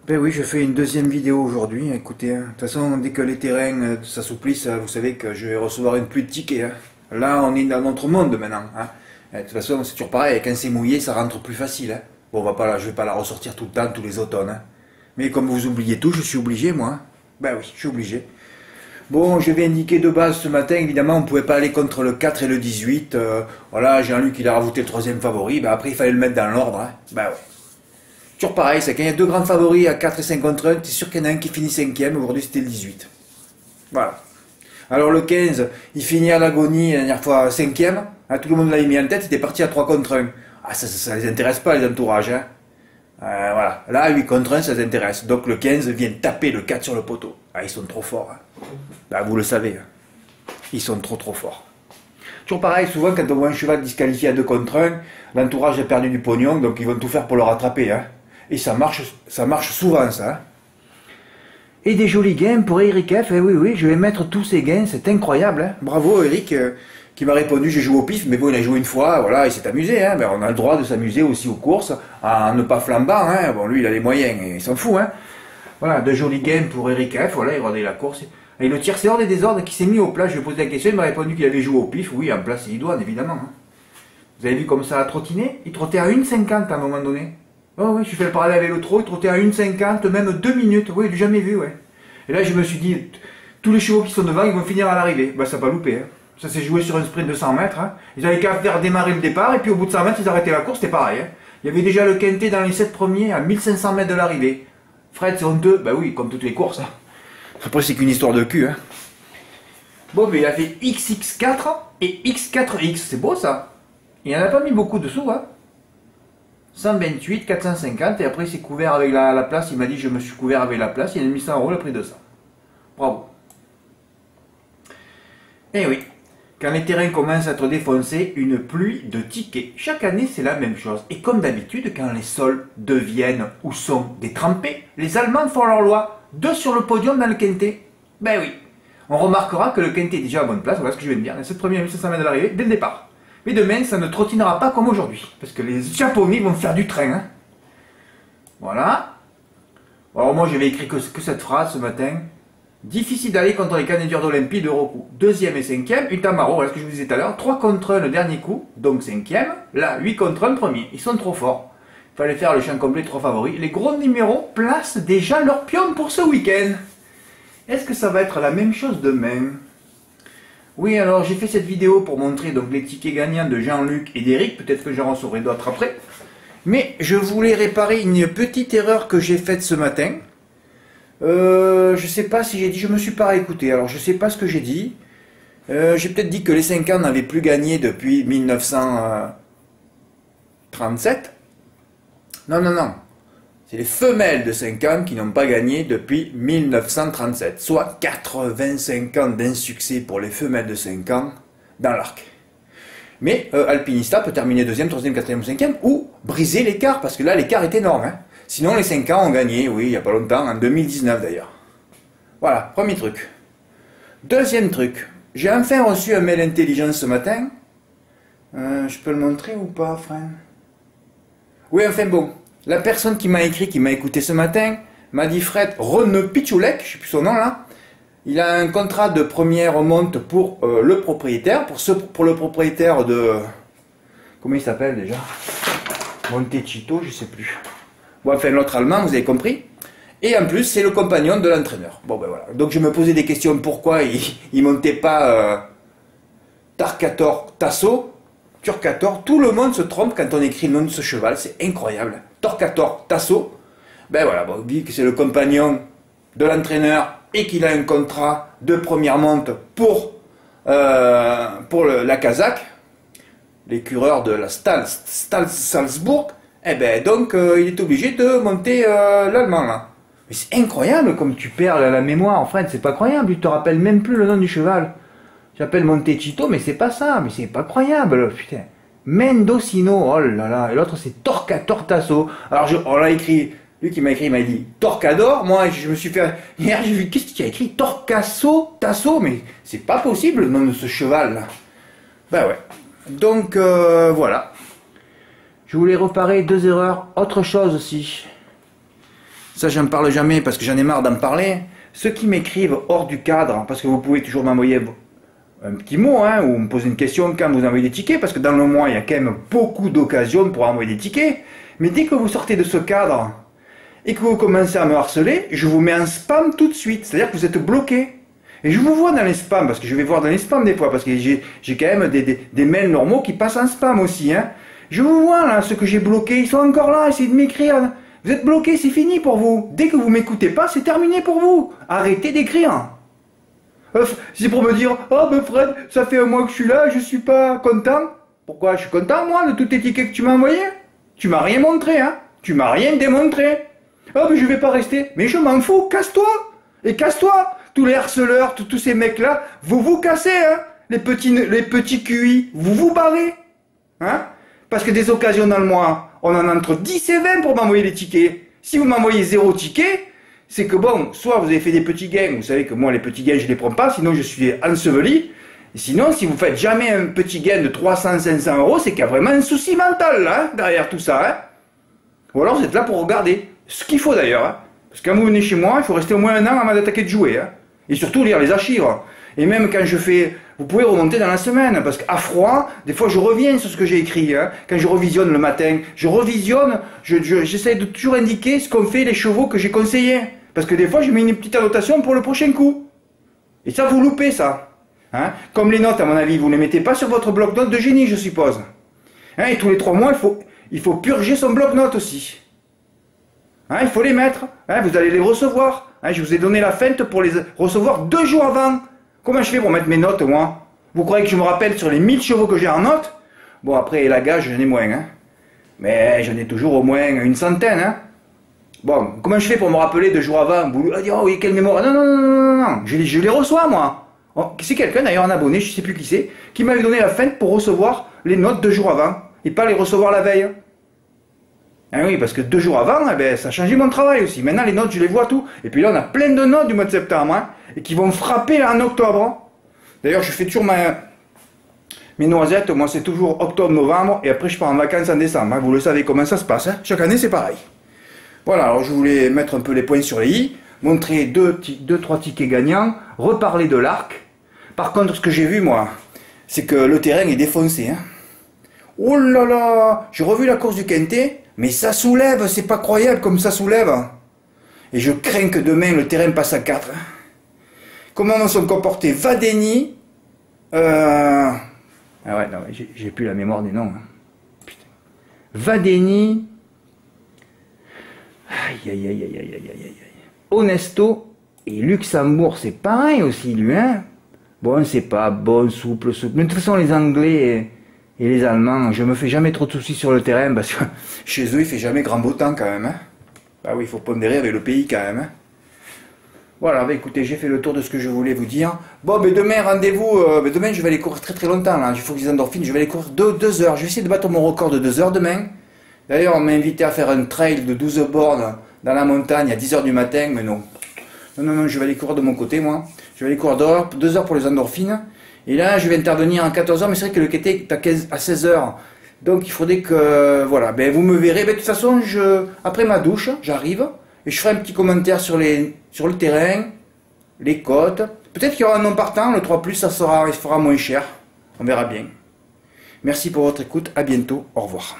Ben oui, je fais une deuxième vidéo aujourd'hui. Écoutez, hein, de toute façon, dès que les terrains s'assouplissent, vous savez que je vais recevoir une pluie de tickets, hein. Là, on est dans notre monde maintenant, hein. De toute façon, c'est toujours pareil. Quand c'est mouillé, ça rentre plus facile, hein. Bon, je vais pas la ressortir tout le temps, tous les automnes, hein. Mais comme vous oubliez tout, je suis obligé, moi, hein. Ben oui, je suis obligé. Bon, je vais indiquer de base ce matin, évidemment, on ne pouvait pas aller contre le 4 et le 18. Voilà, Jean-Luc, il a rajouté le troisième favori. Ben après, il fallait le mettre dans l'ordre, hein. Ben ouais. Toujours pareil, c'est quand il y a deux grands favoris à 4 et 5 contre 1, tu es sûr qu'il y en a un qui finit cinquième, aujourd'hui c'était le 18. Voilà. Alors le 15, il finit à l'agonie la dernière fois cinquième, hein, tout le monde l'a mis en tête, il était parti à 3 contre 1. Ah ça les intéresse pas les entourages, hein. Voilà, là 8 contre 1 ça les intéresse, donc le 15 vient taper le 4 sur le poteau. Ah ils sont trop forts, hein. Bah, vous le savez, hein. Ils sont trop forts. Toujours pareil, souvent quand on voit un cheval disqualifié à 2 contre 1, l'entourage a perdu du pognon, donc ils vont tout faire pour le rattraper, hein. Et ça marche souvent, ça, hein. Et des jolis gains pour Eric F. Eh oui, je vais mettre tous ces gains, c'est incroyable, hein. Bravo Eric, qui m'a répondu, j'ai joué au pif, mais bon, il a joué une fois, voilà, il s'est amusé, hein. Ben, on a le droit de s'amuser aussi aux courses, en ne pas flambant, hein. Bon, lui, il a les moyens, et il s'en fout, hein. Voilà, de jolis gains pour Eric F. Voilà, il regardait la course. Et le tiercé ordre et désordre qui s'est mis au plat, je lui ai posé la question, il m'a répondu qu'il avait joué au pif, oui, en place et idoine, évidemment, hein. Vous avez vu comme ça a trottiné? Il trottait à 1,50 à un moment donné. Oh oui, je fais le parallèle avec le trot, il trottait à 1,50, même 2 minutes. Oui, j'ai jamais vu, ouais. Et là, je me suis dit, tous les chevaux qui sont devant, ils vont finir à l'arrivée. Bah, ça n'a pas loupé, hein. Ça s'est joué sur un sprint de 100 mètres, hein. Ils avaient qu'à faire démarrer le départ, et puis au bout de 100 mètres, ils arrêtaient la course, c'était pareil, hein. Il y avait déjà le quintet dans les 7 premiers à 1500 mètres de l'arrivée. Fred, c'est honteux. Bah oui, comme toutes les courses, hein. Après, c'est qu'une histoire de cul, hein. Bon, mais il a fait XX4 et X4X, c'est beau ça. Il n'en a pas mis beaucoup dessous, hein. 128, 450, et après il s'est couvert avec la place, il m'a dit je me suis couvert avec la place, il a mis 100 euros le prix de ça. Bravo. Et oui, quand les terrains commencent à être défoncés, une pluie de tickets. Chaque année c'est la même chose, et comme d'habitude, quand les sols deviennent ou sont détrempés, les Allemands font leur loi, 2 sur le podium dans le quintet. Ben oui, on remarquera que le quintet est déjà à bonne place, voilà ce que je viens de dire, les 7 premiers à 1500 mètres de l'arrivée, dès le départ. Mais demain, ça ne trottinera pas comme aujourd'hui. Parce que les Japonais vont faire du train, hein. Voilà. Alors moi, j'avais écrit que cette phrase ce matin. Difficile d'aller contre les canadiens d'Olympie de Roku. Deuxième et cinquième, Utamaro, voilà ce que je vous disais tout à l'heure. 3 contre 1 le dernier coup, donc cinquième. Là, 8 contre 1 premier. Ils sont trop forts. Il fallait faire le champ complet, 3 favoris. Les gros numéros placent déjà leur pion pour ce week-end. Est-ce que ça va être la même chose demain ? Oui, alors j'ai fait cette vidéo pour montrer donc les tickets gagnants de Jean-Luc et d'Eric, peut-être que j'en recevrai d'autres après. Mais je voulais réparer une petite erreur que j'ai faite ce matin. Je sais pas si j'ai dit, je me suis pas réécouté, alors je sais pas ce que j'ai dit. J'ai peut-être dit que les 5 ans n'avaient plus gagné depuis 1937. Non. C'est les femelles de 5 ans qui n'ont pas gagné depuis 1937, soit 85 ans d'insuccès pour les femelles de 5 ans dans l'arc. Mais Alpinista peut terminer deuxième, troisième, quatrième ou cinquième, ou briser l'écart, parce que là l'écart est énorme, hein. Sinon les 5 ans ont gagné, oui, il n'y a pas longtemps, en 2019 d'ailleurs. Voilà, premier truc. Deuxième truc, j'ai enfin reçu un mail intelligence ce matin. Je peux le montrer ou pas, frère? Oui, enfin bon. La personne qui m'a écrit, qui m'a écouté ce matin, m'a dit Fred Rene Pichoulek, je ne sais plus son nom là, il a un contrat de première monte pour le propriétaire, pour le propriétaire de... Comment il s'appelle déjà? Montecito, je ne sais plus. Bon, enfin l'autre allemand, vous avez compris. Et en plus, c'est le compagnon de l'entraîneur. Bon ben voilà. Donc je me posais des questions, pourquoi il ne montait pas Tarkator Tasso, Turcator, tout le monde se trompe quand on écrit le nom de ce cheval, c'est incroyable. Torquator Tasso, ben voilà, bon, on dit que c'est le compagnon de l'entraîneur et qu'il a un contrat de première monte pour la Kazakh, l'écureur de la Stal Salzbourg, et ben donc il est obligé de monter l'allemand là. Mais c'est incroyable comme tu perds la mémoire, en fait, c'est pas croyable, tu te rappelles même plus le nom du cheval. J'appelle Montecito, mais c'est pas ça, mais c'est pas croyable, putain. Mendocino, oh là là, et l'autre c'est Torquator Tasso. Alors on l'a écrit, lui qui m'a écrit, il m'a dit Torcador, moi je me suis fait, hier j'ai vu, qu'est-ce qu'il a écrit Torcasso Tasso, mais c'est pas possible le nom de ce cheval là. Ben ouais, donc voilà. Je voulais réparer 2 erreurs, autre chose aussi. ça j'en parle jamais parce que j'en ai marre d'en parler. Ceux qui m'écrivent hors du cadre, parce que vous pouvez toujours m'envoyer un petit mot, hein, ou me poser une question quand vous envoyez des tickets, parce que dans le mois, il y a quand même beaucoup d'occasions pour envoyer des tickets. Mais dès que vous sortez de ce cadre et que vous commencez à me harceler, je vous mets en spam tout de suite. C'est-à-dire que vous êtes bloqué. Et je vous vois dans les spams, parce que je vais voir dans les spams des fois, parce que j'ai quand même des mails normaux qui passent en spam aussi. Hein. Je vous vois là, ceux que j'ai bloqués, ils sont encore là, essayez de m'écrire. Vous êtes bloqué, c'est fini pour vous. Dès que vous m'écoutez pas, c'est terminé pour vous. Arrêtez d'écrire. C'est pour me dire, oh ben Fred, ça fait un mois que je suis là, je suis pas content. Pourquoi? Je suis content moi de tous les tickets que tu m'as envoyés. Tu m'as rien montré, hein. Tu m'as rien démontré. Oh ben je vais pas rester. Mais je m'en fous, casse-toi. Et casse-toi. Tous les harceleurs, tous ces mecs-là, vous vous cassez, hein. Les petits QI, vous vous barrez. Hein. Parce que des occasions dans le mois, on en a entre 10 et 20 pour m'envoyer les tickets. Si vous m'envoyez 0 ticket, c'est que bon, soit vous avez fait des petits gains, vous savez que moi les petits gains je les prends pas, sinon je suis enseveli. Et sinon, si vous faites jamais un petit gain de 300-500 euros, c'est qu'il y a vraiment un souci mental là, hein, derrière tout ça. Hein. Ou alors vous êtes là pour regarder, ce qu'il faut d'ailleurs. Hein. Parce que quand vous venez chez moi, il faut rester au moins un an avant d'attaquer de jouer. Hein. Et surtout lire les archives. Et même quand je fais, vous pouvez remonter dans la semaine, parce qu'à froid, des fois je reviens sur ce que j'ai écrit. Hein. Quand je revisionne le matin, je revisionne, j'essaie de toujours indiquer ce qu'ont fait les chevaux que j'ai conseillés. Parce que des fois, je mets une petite annotation pour le prochain coup. Et ça, vous loupez ça. Hein. Comme les notes, à mon avis, vous ne les mettez pas sur votre bloc-notes de génie, je suppose. Hein. Et tous les 3 mois, il faut purger son bloc-notes aussi. Hein, il faut les mettre. Hein, vous allez les recevoir. Hein, je vous ai donné la feinte pour les recevoir 2 jours avant. Comment je fais pour mettre mes notes, moi? Vous croyez que je me rappelle sur les 1000 chevaux que j'ai en notes? Bon, après, la gage, j'en ai moins. Hein. Mais j'en ai toujours au moins une centaine. Hein. Bon, comment je fais pour me rappeler 2 jours avant? Vous allez dire, oh oui, quelle mémoire. Non, non, non, non, non. Je les reçois, moi. Oh, c'est quelqu'un, d'ailleurs, un abonné, je ne sais plus qui c'est, qui m'avait donné la feinte pour recevoir les notes 2 jours avant. Et pas les recevoir la veille. Ah oui, parce que 2 jours avant, eh ben, ça a changé mon travail aussi. Maintenant, les notes, je les vois tout. Et puis là, on a plein de notes du mois de septembre, hein, et qui vont frapper là, en octobre. D'ailleurs, je fais toujours mes noisettes. Moi, c'est toujours octobre-novembre, et après, je pars en vacances en décembre. Hein. Vous le savez comment ça se passe. Hein. Chaque année, c'est pareil. Voilà, alors je voulais mettre un peu les points sur les i, montrer 2-3 tickets gagnants, reparler de l'arc. Par contre, ce que j'ai vu, moi, c'est que le terrain est défoncé. Hein. Oh là là, j'ai revu la course du Quintet. Mais ça soulève, c'est pas croyable comme ça soulève. Et je crains que demain le terrain passe à 4. Comment on sont comportés Vadeni. Ah ouais, non, j'ai plus la mémoire des noms. Hein. Putain. Vadeni. Aïe aïe aïe aïe aïe aïe aïe aïe. Honesto et Luxembourg, c'est pareil aussi, lui, hein. Bon, c'est pas bon, souple. Mais de toute façon, les Anglais. Et les Allemands, je me fais jamais trop de soucis sur le terrain parce que chez eux il fait jamais grand beau temps quand même. Hein. Bah oui, il faut pondérer avec le pays quand même. Hein. Voilà, bah écoutez, j'ai fait le tour de ce que je voulais vous dire. Bon, mais demain, rendez-vous. Demain, je vais aller courir très très longtemps. Là. Il faut que les endorphines, je vais aller courir 2 heures. Je vais essayer de battre mon record de 2 heures demain. D'ailleurs, on m'a invité à faire un trail de 12 bornes dans la montagne à 10 heures du matin, mais non. Non, je vais aller courir de mon côté, moi. Je vais aller courir 2 heures pour les endorphines. Et là, je vais intervenir en 14 heures, mais c'est vrai que le quêté est à 16 heures. Donc, il faudrait que, voilà, ben, vous me verrez. Ben, de toute façon, après ma douche, j'arrive, et je ferai un petit commentaire sur le terrain, les côtes. Peut-être qu'il y aura un non partant, le 3+, il fera moins cher. On verra bien. Merci pour votre écoute, à bientôt, au revoir.